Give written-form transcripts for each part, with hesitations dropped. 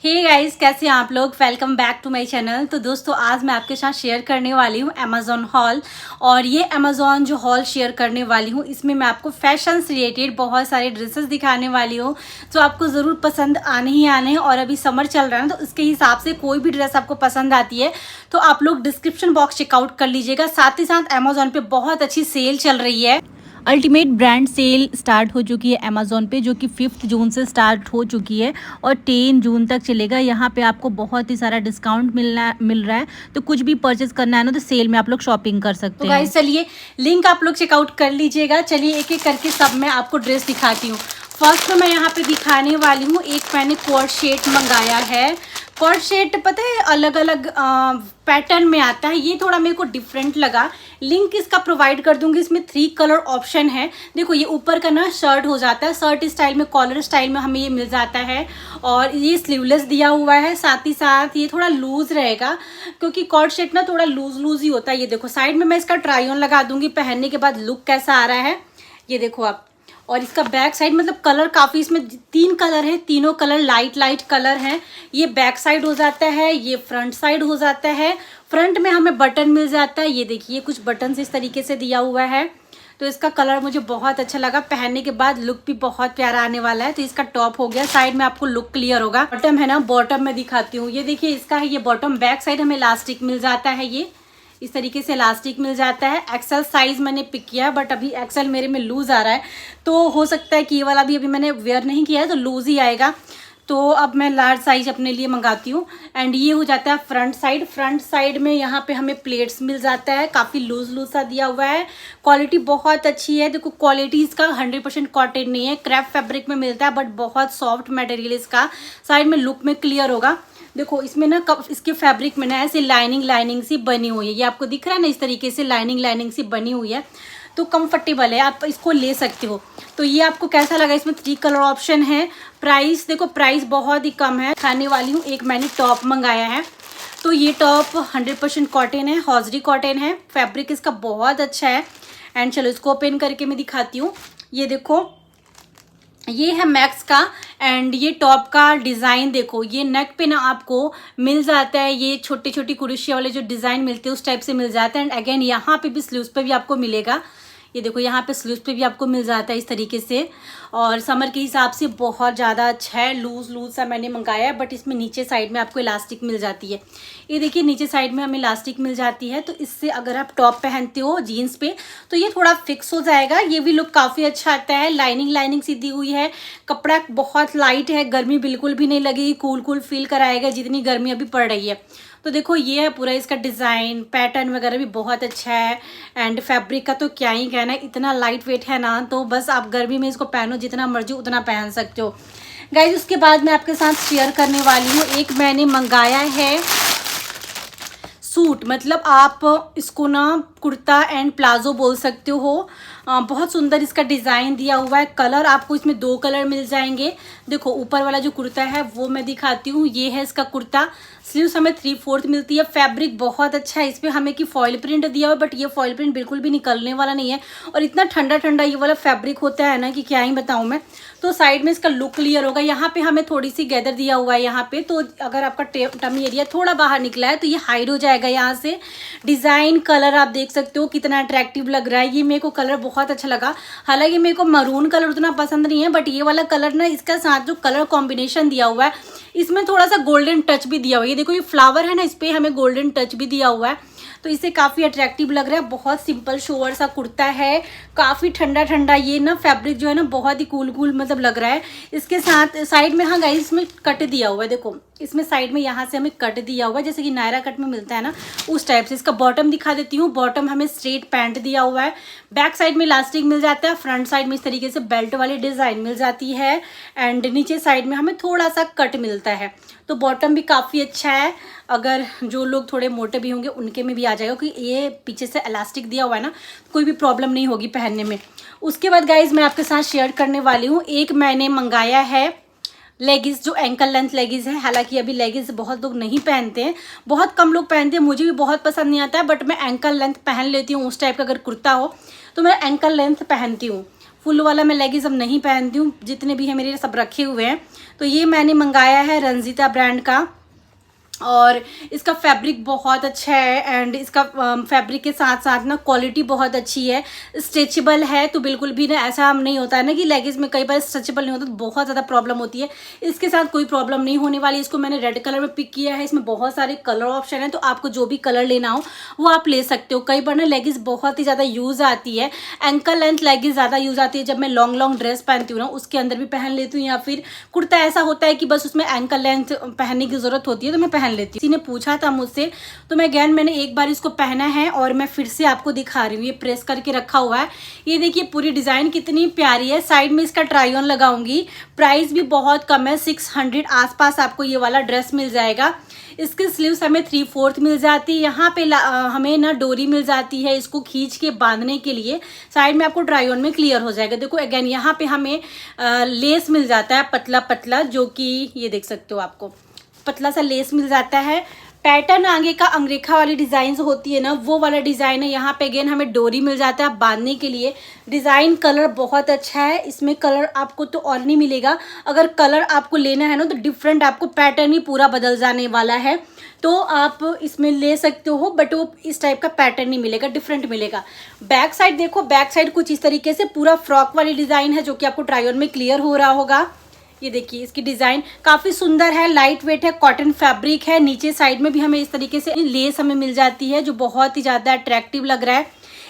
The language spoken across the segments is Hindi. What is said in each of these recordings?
हे गाइस, कैसे हैं आप लोग। Welcome back to my channel. तो दोस्तों, आज मैं आपके साथ शेयर करने वाली हूँ अमेज़ॉन हॉल। और ये अमेज़ॉन जो हॉल शेयर करने वाली हूँ, इसमें मैं आपको फैशन से रिलेटेड बहुत सारे ड्रेसेस दिखाने वाली हूँ जो आपको ज़रूर पसंद आने ही आने हैं। और अभी समर चल रहा है ना, तो इसके हिसाब से कोई भी ड्रेस आपको पसंद आती है तो आप लोग डिस्क्रिप्शन बॉक्स चेकआउट कर लीजिएगा। साथ ही साथ अमेज़ॉन पे बहुत अच्छी सेल चल रही है। अल्टीमेट ब्रांड सेल स्टार्ट हो चुकी है अमेज़ॉन पे, जो कि 5 जून से स्टार्ट हो चुकी है और 10 जून तक चलेगा। यहाँ पे आपको बहुत ही सारा डिस्काउंट मिल रहा है, तो कुछ भी परचेज करना है ना तो सेल में आप लोग शॉपिंग कर सकते हैं। तो गाइस चलिए, लिंक आप लोग चेकआउट कर लीजिएगा। चलिए एक एक करके सब मैं आपको ड्रेस दिखाती हूँ। फर्स्ट तो मैं यहाँ पे दिखाने वाली हूँ, एक मैंने कोट सेट मंगाया है। कोट सेट पता है अलग अलग पैटर्न में आता है, ये थोड़ा मेरे को डिफरेंट लगा। लिंक इसका प्रोवाइड कर दूंगी। इसमें 3 कलर ऑप्शन है। देखो, ये ऊपर का ना शर्ट हो जाता है, शर्ट स्टाइल में, कॉलर स्टाइल में हमें ये मिल जाता है। और ये स्लीवलेस दिया हुआ है। साथ ही साथ ये थोड़ा लूज रहेगा, क्योंकि कोट सेट ना थोड़ा लूज ही होता है। ये देखो, साइड में मैं इसका ट्राई ऑन लगा दूंगी, पहनने के बाद लुक कैसा आ रहा है ये देखो आप। और इसका बैक साइड मतलब कलर काफ़ी, इसमें 3 कलर हैं, तीनों कलर लाइट कलर हैं। ये बैक साइड हो जाता है, ये फ्रंट साइड हो जाता है। फ्रंट में हमें बटन मिल जाता है, ये देखिए कुछ बटन इस तरीके से दिया हुआ है। तो इसका कलर मुझे बहुत अच्छा लगा, पहनने के बाद लुक भी बहुत प्यारा आने वाला है। तो इसका टॉप हो गया, साइड में आपको लुक क्लियर होगा। बॉटम है ना, बॉटम में दिखाती हूँ। ये देखिए इसका है ये बॉटम, बैक साइड हमें इलास्टिक मिल जाता है। ये इस तरीके से इलास्टिक मिल जाता है। एक्सेल साइज मैंने पिक किया, बट अभी एक्सेल मेरे में लूज आ रहा है, तो हो सकता है कि ये वाला भी अभी मैंने वेयर नहीं किया है तो लूज ही आएगा। तो अब मैं लार्ज साइज अपने लिए मंगाती हूँ। एंड ये हो जाता है फ्रंट साइड। फ्रंट साइड में यहाँ पे हमें प्लेट्स मिल जाता है, काफ़ी लूज सा दिया हुआ है। क्वालिटी बहुत अच्छी है। देखो, क्वालिटी इसका 100% कॉटन नहीं है, क्रैप फैब्रिक में मिलता है, बट बहुत सॉफ्ट मटेरियल इसका। साइड में लुक में क्लियर होगा। देखो, इसमें ना इसके फैब्रिक में ना ऐसे लाइनिंग सी बनी हुई है, ये आपको दिख रहा है ना, इस तरीके से लाइनिंग सी बनी हुई है। तो कंफर्टेबल है, आप इसको ले सकते हो। तो ये आपको कैसा लगा। इसमें 3 कलर ऑप्शन है। प्राइस देखो, प्राइस बहुत ही कम है। खाने वाली हूँ, एक मैंने टॉप मंगाया है। तो ये टॉप 100% कॉटन है, हॉजरी कॉटन है। फैब्रिक इसका बहुत अच्छा है। एंड चलो इसको ओपन करके मैं दिखाती हूँ। ये देखो, ये है मैक्स का। एंड ये टॉप का डिज़ाइन देखो, ये नेक पे ना आपको मिल जाता है, ये छोटी छोटी कुरुशिया वाले जो डिज़ाइन मिलते हैं उस टाइप से मिल जाता है। एंड अगेन यहाँ पे भी स्लीव्स पे भी आपको मिलेगा। ये देखो, यहाँ पे स्लीव्स पे भी आपको मिल जाता है इस तरीके से। और समर के हिसाब से बहुत ज़्यादा अच्छा है। लूज सा मैंने मंगाया है, बट इसमें नीचे साइड में आपको इलास्टिक मिल जाती है। ये देखिए, नीचे साइड में हमें इलास्टिक मिल जाती है। तो इससे अगर आप टॉप पहनते हो जीन्स पे तो ये थोड़ा फिक्स हो जाएगा। ये भी लुक काफ़ी अच्छा आता है। लाइनिंग सी दी हुई है। कपड़ा बहुत लाइट है, गर्मी बिल्कुल भी नहीं लगेगी, कूल फील कराएगा जितनी गर्मी अभी पड़ रही है। तो देखो, ये है पूरा इसका डिज़ाइन, पैटर्न वगैरह भी बहुत अच्छा है। एंड फैब्रिक का तो क्या ही कहना है, इतना लाइट वेट है ना, तो बस आप गर्मी में इसको पहनो, जितना मर्जी उतना पहन सकते हो गाइज। उसके बाद मैं आपके साथ शेयर करने वाली हूँ, एक मैंने मंगाया है सूट, मतलब आप इसको ना कुर्ता एंड प्लाजो बोल सकते हो। बहुत सुंदर इसका डिज़ाइन दिया हुआ है। कलर आपको इसमें 2 कलर मिल जाएंगे। देखो, ऊपर वाला जो कुर्ता है वो मैं दिखाती हूँ। ये है इसका कुर्ता। स्लीव्स हमें 3/4 मिलती है। फैब्रिक बहुत अच्छा है। इस पर हमें कि फॉइल प्रिंट दिया हुआ है, बट ये फॉइल प्रिंट बिल्कुल भी निकलने वाला नहीं है। और इतना ठंडा ये वाला फैब्रिक होता है ना कि क्या ही बताऊँ मैं। तो साइड में इसका लुक क्लियर होगा। यहाँ पे हमें थोड़ी सी गैदर दिया हुआ है यहाँ पे, तो अगर आपका टमी एरिया थोड़ा बाहर निकला है तो ये हाइड हो जाएगा यहाँ से। डिज़ाइन कलर आप देख सकते हो कितना अट्रैक्टिव लग रहा है। ये मेरे को कलर बहुत अच्छा लगा। हालांकि मेरे को मरून कलर उतना पसंद नहीं है, बट ये वाला कलर ना, इसका साथ जो कलर कॉम्बिनेशन दिया हुआ है, इसमें थोड़ा सा गोल्डन टच भी दिया हुआ है। ये देखो, ये फ्लावर है ना, इस पर हमें गोल्डन टच भी दिया हुआ है, तो इसे काफ़ी अट्रैक्टिव लग रहा है। बहुत सिंपल शोवर सा कुर्ता है, काफ़ी ठंडा। ये ना फैब्रिक जो है ना बहुत ही कूल मतलब लग रहा है। इसके साथ साइड में, हाँ गाइस, इसमें कट दिया हुआ है। देखो, इसमें साइड में यहाँ से हमें कट दिया हुआ है, जैसे कि नायरा कट में मिलता है ना, उस टाइप से। इसका बॉटम दिखा देती हूँ। बॉटम हमें स्ट्रेट पैंट दिया हुआ है। बैक साइड में इलास्टिक मिल जाता है। फ्रंट साइड में इस तरीके से बेल्ट वाली डिज़ाइन मिल जाती है। एंड नीचे साइड में हमें थोड़ा सा कट मिलता है। तो बॉटम भी काफ़ी अच्छा है। अगर जो लोग थोड़े मोटे भी होंगे उनके में भी आ जाएगा, क्योंकि ये पीछे से इलास्टिक दिया हुआ है ना, कोई भी प्रॉब्लम नहीं होगी पहनने में। उसके बाद गाइज मैं आपके साथ शेयर करने वाली हूँ, एक मैंने मंगाया है लेगिस, जो एंकल लेंथ लेगिस है। हालांकि अभी लेगिस बहुत लोग नहीं पहनते हैं, बहुत कम लोग पहनते हैं, मुझे भी बहुत पसंद नहीं आता है, बट मैं एंकल लेंथ पहन लेती हूँ। उस टाइप का अगर कुर्ता हो तो मैं एंकल लेंथ पहनती हूँ। फुल वाला मैं लेगिंग्स अब नहीं पहनती हूँ, जितने भी हैं मेरे सब रखे हुए हैं। तो ये मैंने मंगाया है रंजीता ब्रांड का, और इसका फैब्रिक बहुत अच्छा है एंड इसका फैब्रिक के साथ साथ ना क्वालिटी बहुत अच्छी है, स्ट्रेचेबल है। तो बिल्कुल भी ना ऐसा नहीं होता है ना कि लेगिंग्स में कई बार स्ट्रेचेबल नहीं होता तो बहुत ज़्यादा प्रॉब्लम होती है, इसके साथ कोई प्रॉब्लम नहीं होने वाली। इसको मैंने रेड कलर में पिक किया है, इसमें बहुत सारे कलर ऑप्शन है, तो आपको जो भी कलर लेना हो वो आप ले सकते हो। कई बार ना लेगिंग्स बहुत ही ज़्यादा यूज़ आती है, एंकल लेंथ लेगिंग्स ज़्यादा यूज़ आती है, जब मैं लॉन्ग ड्रेस पहनती हूँ ना उसके अंदर भी पहन लेती हूँ, या फिर कुर्ता ऐसा होता है कि बस उसमें एंकल लेंथ पहनने की ज़रूरत होती है तो मैं पहन लेती हूँ। किसी ने पूछा था मुझसे तो मैं अगेन मैंने एक बार इसको पहना है और मैं फिर से आपको दिखा रही हूँ। ये प्रेस करके रखा हुआ है, ये देखिए पूरी डिज़ाइन कितनी प्यारी है। साइड में इसका ट्राई ऑन लगाऊंगी, प्राइस भी बहुत कम है, 600 आसपास आपको ये वाला ड्रेस मिल जाएगा। इसके स्लीव्स हमें 3/4 मिल जाती है, यहाँ पे हमें ना डोरी मिल जाती है इसको खींच के बांधने के लिए। साइड में आपको ट्राई ऑन में क्लियर हो जाएगा। देखो अगेन यहाँ पे हमें लेस मिल जाता है पतला पतला, जो कि ये देख सकते हो, आपको पतला सा लेस मिल जाता है। पैटर्न आगे का अंगरेखा वाली डिज़ाइन होती है ना, वो वाला डिज़ाइन है। यहाँ पे अगेन हमें डोरी मिल जाता है बांधने के लिए। डिज़ाइन कलर बहुत अच्छा है, इसमें कलर आपको तो और नहीं मिलेगा। अगर कलर आपको लेना है ना तो डिफरेंट, आपको पैटर्न ही पूरा बदल जाने वाला है, तो आप इसमें ले सकते हो, बट वो इस टाइप का पैटर्न नहीं मिलेगा, डिफरेंट मिलेगा। बैक साइड देखो, बैक साइड कुछ इस तरीके से पूरा फ्रॉक वाली डिज़ाइन है, जो कि आपको ट्राई ऑन में क्लियर हो रहा होगा। ये देखिए इसकी डिज़ाइन काफ़ी सुंदर है, लाइट वेट है, कॉटन फैब्रिक है। नीचे साइड में भी हमें इस तरीके से लेस हमें मिल जाती है, जो बहुत ही ज़्यादा अट्रैक्टिव लग रहा है।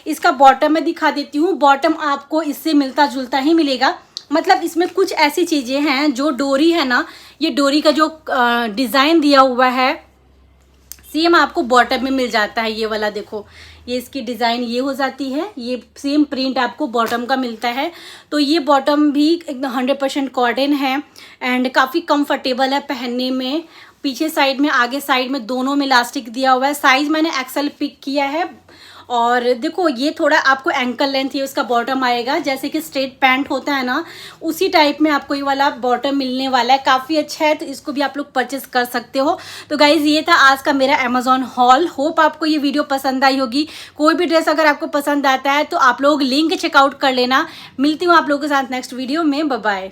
इसका बॉटम मैं दिखा देती हूँ, बॉटम आपको इससे मिलता जुलता ही मिलेगा। मतलब इसमें कुछ ऐसी चीज़ें हैं, जो डोरी है ना, ये डोरी का जो डिज़ाइन दिया हुआ है सेम आपको बॉटम में मिल जाता है। ये वाला देखो, ये इसकी डिज़ाइन ये हो जाती है, ये सेम प्रिंट आपको बॉटम का मिलता है। तो ये बॉटम भी एकदम 100% कॉटन है एंड काफ़ी कंफर्टेबल है पहनने में। पीछे साइड में आगे साइड में दोनों में इलास्टिक दिया हुआ है। साइज़ मैंने एक्सेल पिक किया है, और देखो ये थोड़ा आपको एंकल लेंथ ये उसका बॉटम आएगा, जैसे कि स्ट्रेट पैंट होता है ना उसी टाइप में आपको ये वाला बॉटम मिलने वाला है। काफ़ी अच्छा है, तो इसको भी आप लोग परचेस कर सकते हो। तो गाइज़ ये था आज का मेरा अमेजॉन हॉल। होप आपको ये वीडियो पसंद आई होगी। कोई भी ड्रेस अगर आपको पसंद आता है तो आप लोग लिंक चेकआउट कर लेना। मिलती हूँ आप लोगों के साथ नेक्स्ट वीडियो में। Bye bye.